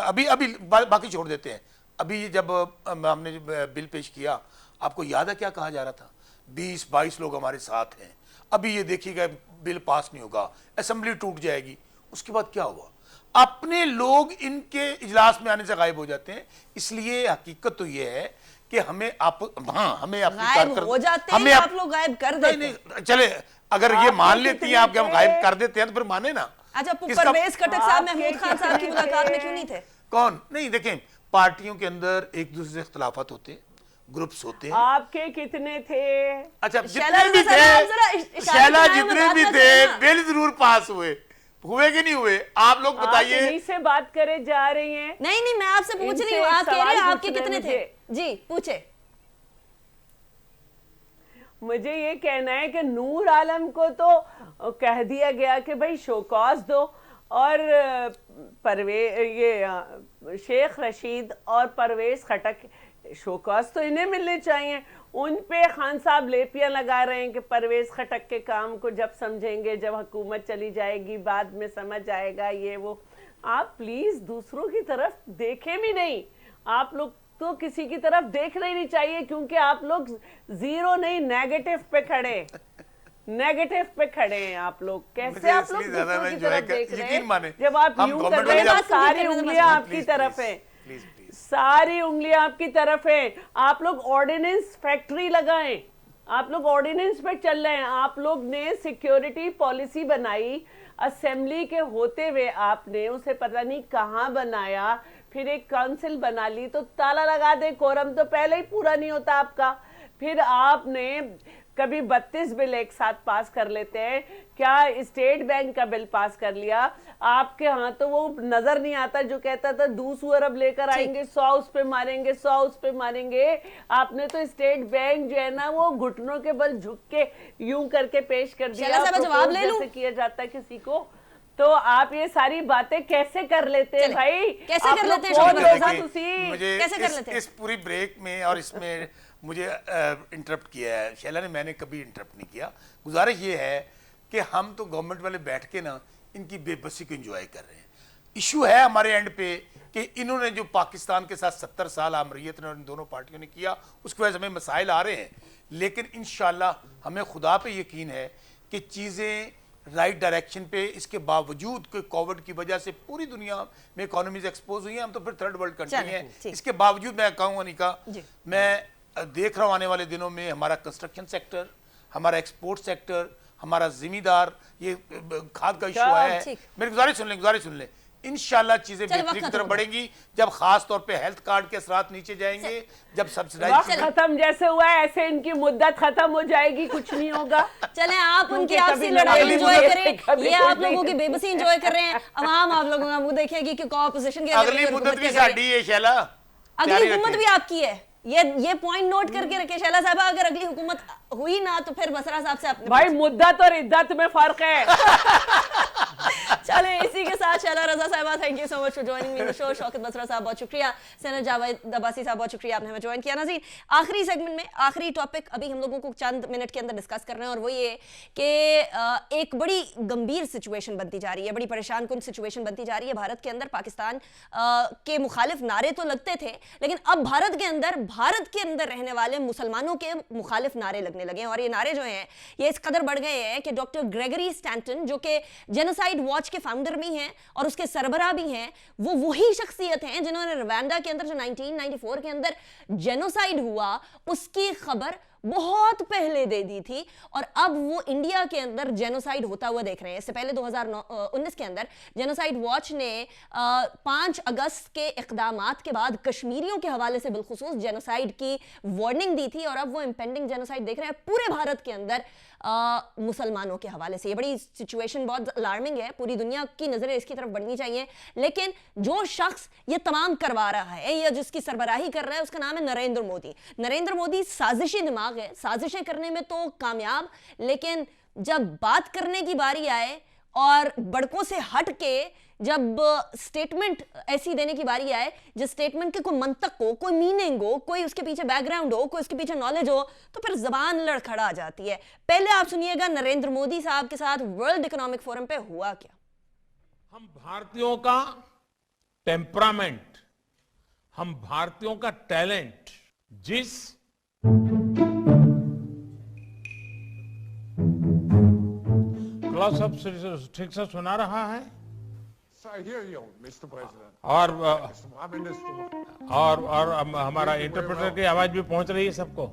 [SPEAKER 5] अभी अभी बाकी छोड़ देते हैं, अभी जब हमने बिल पेश किया, आपको याद है क्या कहा जा रहा था? 20-22 लोग हमारे साथ हैं, अभी ये देखिएगा बिल पास नहीं होगा, असेंबली टूट जाएगी। उसके बाद क्या हुआ? अपने लोग इनके इजलास में आने से गायब हो जाते हैं। इसलिए हकीकत तो ये है कि हमें हमें अपनी
[SPEAKER 1] गायब हो जाते हैं, आप लोग गायब कर देते हैं।
[SPEAKER 5] नहीं चले, अगर ये मान लेती हैं आप कि हम गायब कर देते हैं तो फिर माने ना।
[SPEAKER 1] अच्छा
[SPEAKER 5] किसका-
[SPEAKER 1] परवेज खटक साहब
[SPEAKER 7] आपके
[SPEAKER 1] महमूद खान साहब की
[SPEAKER 7] कितने
[SPEAKER 1] मुलाकात में
[SPEAKER 7] थे?
[SPEAKER 1] क्यों नहीं थे?
[SPEAKER 5] कौन नहीं, देखें पार्टियों के अंदर एक दूसरे से इख्तलाफात होते हैं, ग्रुप्स होते हैं।
[SPEAKER 7] आपके कितने थे?
[SPEAKER 5] अच्छा
[SPEAKER 1] शैला
[SPEAKER 5] जितने भी
[SPEAKER 1] रजा साहब, जरा
[SPEAKER 5] थे,
[SPEAKER 1] इशारे
[SPEAKER 5] शैला
[SPEAKER 1] बनाए,
[SPEAKER 5] जितने
[SPEAKER 1] मैं
[SPEAKER 5] भी
[SPEAKER 1] बात
[SPEAKER 5] थे
[SPEAKER 1] कर रही हूं।
[SPEAKER 5] बिल जरूर पास हुए कि नहीं हुए? आप लोग
[SPEAKER 7] आप
[SPEAKER 5] बताइए।
[SPEAKER 7] इन्हीं से बात करे जा रही हैं।
[SPEAKER 1] नहीं मैं आपसे पूछ
[SPEAKER 7] इनसे
[SPEAKER 1] रही हूँ,
[SPEAKER 7] एक
[SPEAKER 1] आप कह रहे हैं
[SPEAKER 7] सवाल
[SPEAKER 1] आपके
[SPEAKER 7] पूछना है
[SPEAKER 1] कितने थे?
[SPEAKER 7] मुझे।
[SPEAKER 1] जी पूछे।
[SPEAKER 7] मुझे ये कहना है कि नूर आलम को तो कह दिया गया कि भाई शोकॉज दो, और शेख रशीद और परवेज खटक शोकॉज तो इन्हें मिलने चाहिए। उन पे खान साहब लेपियां लगा रहे हैं कि परवेज खटक के काम को जब समझेंगे, जब हुकूमत चली जाएगी, बाद में समझ आएगा, ये वो। आप प्लीज दूसरों की तरफ देखें भी नहीं, आप लोग तो किसी की तरफ देखना ही नहीं चाहिए, क्योंकि आप लोग जीरो नहीं नेगेटिव पे खड़े, नेगेटिव पे खड़े हैं आप लोग। कैसे
[SPEAKER 5] मुझे
[SPEAKER 7] आप लोग
[SPEAKER 5] इसलिए ज्यादा
[SPEAKER 7] दूसरों
[SPEAKER 5] मैं
[SPEAKER 7] की
[SPEAKER 5] enjoy
[SPEAKER 7] तरफ
[SPEAKER 5] कर-
[SPEAKER 7] देख रहे
[SPEAKER 5] यकीन माने,
[SPEAKER 7] हैं जब आप
[SPEAKER 5] हम
[SPEAKER 7] यूं
[SPEAKER 5] government
[SPEAKER 7] कर रहे हैं?
[SPEAKER 5] वाले-
[SPEAKER 7] सारी
[SPEAKER 1] प्लीज,
[SPEAKER 7] उंगलियां
[SPEAKER 1] प्लीज,
[SPEAKER 7] आपकी तरफ हैं,
[SPEAKER 5] प्लीज प्लीज।
[SPEAKER 7] सारी उंगलियां आपकी तरफ हैं। आप लोग ऑर्डिनेंस फैक्ट्री लगाएं, आप लोग ऑर्डिनेंस पे चल रहे हैं। आप लोग ने सिक्योरिटी पॉलिसी बनाई, असेंबली के होते हुए आपने उसे पता नहीं कहाँ बनाया, फिर एक काउंसिल बना ली तो ताला लगा दे, कोरम तो पहले ही पूरा नहीं होता आपका। फिर आपने कभी 32 बिल एक साथ पास कर लेते हैं, क्या स्टेट बैंक का बिल पास कर लिया आपके? हाँ तो वो नजर नहीं आता जो कहता था 200 अरब लेकर आएंगे, 100 उस पे मारेंगे, 100 उस पे मारेंगे। आपने तो स्टेट बैंक जो है ना वो घुटनों के बल झुक के यूं करके पेश कर दिया।
[SPEAKER 1] शैला साहब, जवाब ले लूं?
[SPEAKER 7] जैसे किया जाता है किसी को, तो आप ये सारी बातें कैसे कर लेते हैं भाई?
[SPEAKER 1] कैसे
[SPEAKER 7] आप
[SPEAKER 1] कर
[SPEAKER 7] लोग
[SPEAKER 1] लेते हैं
[SPEAKER 7] कौन
[SPEAKER 1] शौकत
[SPEAKER 7] लोग
[SPEAKER 1] साहब?
[SPEAKER 7] हैं तुसी?
[SPEAKER 5] मुझे
[SPEAKER 1] कैसे कर लेते हैं?
[SPEAKER 5] इस पूरी ब्रेक में और इसमें मुझे इंटरप्ट किया है शैला ने, मैंने कभी इंटरप्ट नहीं किया। गुजारिश ये है कि हम तो गवर्नमेंट वाले बैठ के ना इनकी बेबसी को एंजॉय कर रहे हैं। इशू है हमारे एंड पे कि इन्होंने जो पाकिस्तान के साथ 70 साल आमरीत ने इन दोनों पार्टियों ने किया, उसकी वजह से हमें मसाइल आ रहे हैं। लेकिन इंशाल्लाह हमें खुदा पे यकीन है कि चीज़ें राइट डायरेक्शन पे, इसके बावजूद कि कोविड की वजह से पूरी दुनिया में इकोनॉमीज एक्सपोज हुई हैं, हम तो फिर थर्ड वर्ल्ड कंट्री
[SPEAKER 1] चलें,
[SPEAKER 5] हैं।
[SPEAKER 1] ठीक।
[SPEAKER 5] इसके बावजूद मैं कहूँ अनिका,
[SPEAKER 1] जी।
[SPEAKER 5] मैं देख रहा हूँ आने वाले दिनों में हमारा कंस्ट्रक्शन सेक्टर, हमारा एक्सपोर्ट सेक्टर, हमारा जिम्मेदार, ये खाद का इशू आया है,
[SPEAKER 1] ठीक।
[SPEAKER 5] मेरी गुजारिश सुन लें, इंशाल्लाह चीजें
[SPEAKER 1] चलो,
[SPEAKER 5] बेहतरी की
[SPEAKER 1] वक्त
[SPEAKER 5] तरफ
[SPEAKER 1] खत्म।
[SPEAKER 5] बढ़ेंगी जब खास तौर पे हेल्थ कार्ड के असरात नीचे जाएंगे, जब
[SPEAKER 7] वक्त
[SPEAKER 5] सब्सिडाइज
[SPEAKER 7] खत्म जैसे हुआ है ऐसे इनकी मुद्दत खत्म हो जाएगी, कुछ नहीं होगा।
[SPEAKER 1] चले आप उनकी
[SPEAKER 7] क्योंकि
[SPEAKER 1] आपसी
[SPEAKER 7] कभी
[SPEAKER 1] लड़ाई
[SPEAKER 7] अगली
[SPEAKER 1] एंजॉय
[SPEAKER 7] मुद्दत
[SPEAKER 1] करें,
[SPEAKER 7] कभी
[SPEAKER 1] ये
[SPEAKER 7] कोई
[SPEAKER 1] आप लोगों
[SPEAKER 7] नहीं।
[SPEAKER 1] की बेबसी एंजॉय कर रहे हैं। अवाम आप लोगों का मुंह देखेगी कि ऑपोजिशन की
[SPEAKER 5] अगली मुद्दत भी साड़ी है शैला,
[SPEAKER 1] अगली हुकूमत भी आपकी है। ये पॉइंट नोट करके रखे शैला साहबा, अगर अगली हुकूमत हुई ना तो फिर बसरा साहब से अपने
[SPEAKER 7] भाई मुद्दत और इद्दत में फर्क है।
[SPEAKER 1] चले इसी के साथ शैला रजा साहबा, thank you so much for joining me the show. Shaukat Basra साहब बहुत शुक्रिया, सेनेटर जावेद अब्बासी साहब बहुत शुक्रिया, आपने हमें ज्वाइन किया। नाज़रीन, आखिरी सेगमेंट में आखिरी टॉपिक अभी हम लोगों को चंद मिनट के अंदर डिस्कस करना है, और वो ये कि एक बड़ी गंभीर सिचुएशन बनती जा रही है, बड़ी परेशान कुन सिचुएशन बनती जा रही है भारत के अंदर। पाकिस्तान के मुखालिफ नारे तो लगते थे, लेकिन अब भारत के अंदर रहने वाले मुसलमानों के मुखालिफ नारे लगने लगे हैं, और ये नारे जो हैं ये इस कदर बढ़ गए हैं कि डॉक्टर ग्रेगरी स्टैंटन, जो कि जेनोसाइड वॉच के फाउंडर भी हैं और उसके सरबराह भी हैं, वो वही शख्सियत हैं जिन्होंने रवांडा के अंदर जो 1994 के अंदर जेनोसाइड हुआ उसकी खबर बहुत पहले दे दी थी, और अब वो इंडिया के अंदर जेनोसाइड होता हुआ देख रहे हैं। इससे पहले 2019 के अंदर जेनोसाइड वॉच ने 5 अगस्त के इक़दामात के बाद कश्मीरियों के हवाले से बिलखुसूस जेनोसाइड की वार्निंग दी थी, और अब वो इम्पेंडिंग जेनोसाइड देख रहे हैं पूरे भारत के अंदर मुसलमानों के हवाले से। ये बड़ी सिचुएशन बहुत अलार्मिंग है, पूरी दुनिया की नजरें इसकी तरफ बढ़नी चाहिए। लेकिन जो शख्स ये तमाम करवा रहा है या जिसकी सरबराही कर रहा है उसका नाम है नरेंद्र मोदी। नरेंद्र मोदी साजिशी दिमाग है, साजिशें करने में तो कामयाब, लेकिन जब बात करने की बारी आए और बड़कों से हट के जब स्टेटमेंट ऐसी देने की बारी आए जिस स्टेटमेंट के कोई मंतक हो, कोई मीनिंग हो, कोई उसके पीछे बैकग्राउंड हो, कोई उसके पीछे नॉलेज हो, तो फिर जबान लड़खड़ा आ जाती है। पहले आप सुनिएगा नरेंद्र मोदी साहब के साथ वर्ल्ड इकोनॉमिक फोरम पे हुआ क्या।
[SPEAKER 9] हम भारतीयों का टेम्परामेंट, हम भारतीयों का टैलेंट, जिस क्लास ऑफ ठीक से सुना रहा है और हमारा इंटरप्रेटर की आवाज भी पहुंच रही है सबको।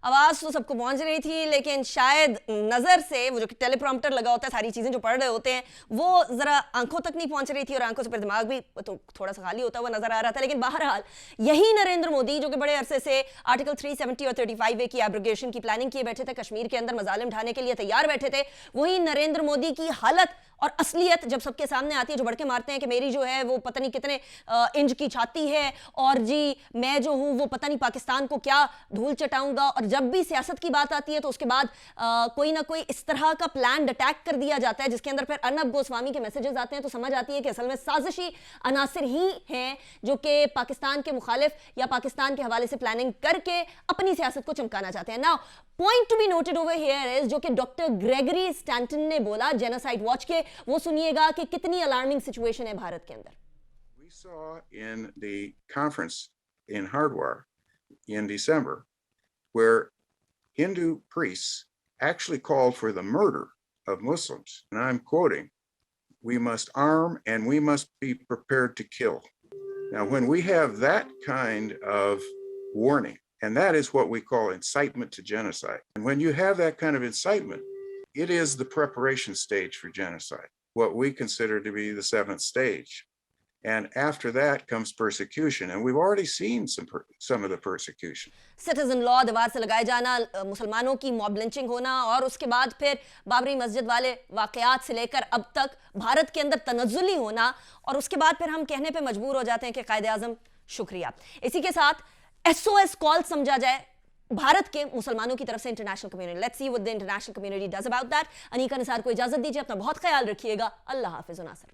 [SPEAKER 1] आवाज तो सबको पहुंच रही थी, लेकिन शायद नजर से वो जो टेलीप्रॉम्प्टर लगा होता है, सारी चीजें जो पढ़ रहे होते हैं वो जरा आंखों तक नहीं पहुंच रही थी, और आंखों से फिर दिमाग भी तो थोड़ा सा खाली होता हुआ नजर आ रहा था। लेकिन बहरहाल यही नरेंद्र मोदी जो कि बड़े अरसे से आर्टिकल 370 और 35A की एब्रोगेशन की प्लानिंग किए बैठे थे, कश्मीर के अंदर मजालिम ढाने के लिए तैयार बैठे थे, वही नरेंद्र मोदी की हालत और असलियत जब सबके सामने आती है, जो बढ़ के मारते हैं कि मेरी जो है वो पता नहीं कितने इंच की छाती है, और जी मैं जो हूं वो पता नहीं पाकिस्तान को क्या धूल चटाऊंगा, और जब भी सियासत की बात आती है तो उसके बाद कोई ना कोई इस तरह का प्लान अटैक कर दिया जाता है जिसके अंदर फिर अर्नब गोस्वामी के मैसेजेस आते हैं, तो समझ आती है कि असल में साजिशी अनासिर ही हैं जो कि पाकिस्तान के मुखालिफ या पाकिस्तान के हवाले से प्लानिंग करके अपनी सियासत को चमकाना चाहते हैं। Now point to be noted over here is जो कि डॉक्टर ग्रेगरी स्टैंटन ने बोला जेनोसाइड वॉच के, वो सुनिएगा कि कितनी अलार्मिंग सिचुएशन है भारत के अंदर।
[SPEAKER 10] We saw in the conference in Hardwar in December where Hindu priests actually called for the murder of Muslims. And I'm quoting, "We must arm and we must be prepared to kill." Now, when we have that kind of warning, and that is what we call incitement to genocide. And when you have that kind of incitement, it is the preparation stage for genocide, what we consider to be the 7th stage. And after that comes persecution, and we've already seen some of the persecution.
[SPEAKER 1] Citizen law दीवार से लगाए जाना, मुसलमानों की mob lynching होना, और उसके बाद फिर बाबरी मस्जिद वाले वाकयात से लेकर अब तक भारत के अंदर तनज़्ज़ुली होना, और उसके बाद फिर हम कहने पे मजबूर हो जाते हैं कि कायदे आज़म शुक्रिया। इसी के साथ SOS कॉल समझा जाए भारत के मुसलमानों की तरफ से international community. Let's see what the international community does about that. Anika Nisar को इजाजत दीजिए, अपना बहुत ख्याल रखिएगा। अल्लाह हाफिज़। नासिर।